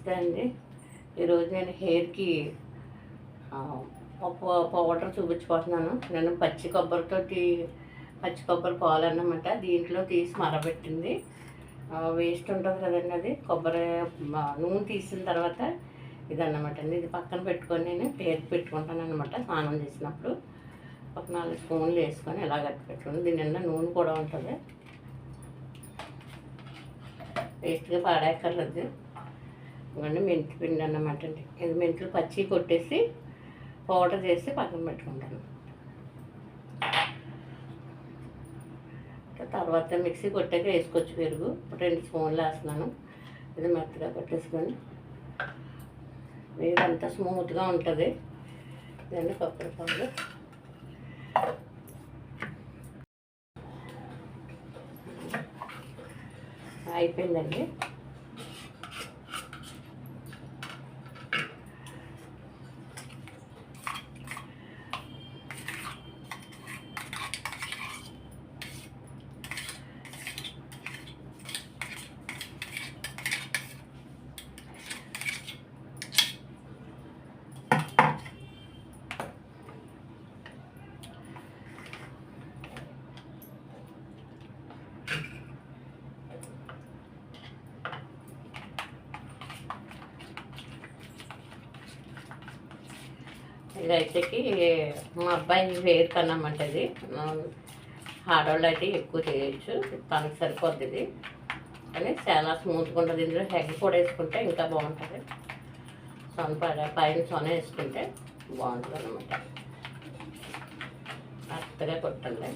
నమస్తే అండి. ఈరోజు నేను హెయిర్కి పౌడర్ చూపించిపోతున్నాను. నేను పచ్చి కొబ్బరి పాలు అన్నమాట. దీంట్లో తీసి మరబెట్టింది వేస్ట్ ఉంటుంది కదండి, అది కొబ్బరి నూనె తీసిన తర్వాత ఇదన్నమాట అండి. ఇది పక్కన పెట్టుకొని నేను హెయిర్కి పెట్టుకుంటాను అనమాట. స్నానం చేసినప్పుడు ఒక 4 స్పూన్లు వేసుకొని ఇలా కట్టి పెట్టుకోండి. దీని నిండా నూనె కూడా ఉంటుంది, వేస్ట్గా పాడేక్కర్లేదు. ఇవన్నీ మెంతి పిండి అన్నమాట అండి. ఇది మెంతులు పచ్చి కొట్టేసి పౌడర్ చేసి పక్కన పెట్టుకుంటాను. తర్వాత మిక్సీ కొట్టాక వేసుకోవచ్చు పెరుగు. 2 స్పూన్లు వేస్తున్నాను. ఇది మెత్తగా కొట్టేసుకొని ఇదంతా స్మూత్గా ఉంటుంది. ఇదండి కొబ్బరి పాలు. అయిపోయిందండి. ఇదైతేకి మా అబ్బాయి హెయిర్ కన్నమాట. ఇది ఆడవాళ్ళు అయితే ఎక్కువ చేయొచ్చు, తనకు సరిపోద్ది ఇది. కానీ చాలా స్మూత్గా ఉంటుంది. ఇందులో హెగ్ కూడా వేసుకుంటే ఇంకా బాగుంటుంది. పైన సొన వేసుకుంటే బాగుంటుంది అన్నమాట. కరెక్ట్గా కొట్టండి.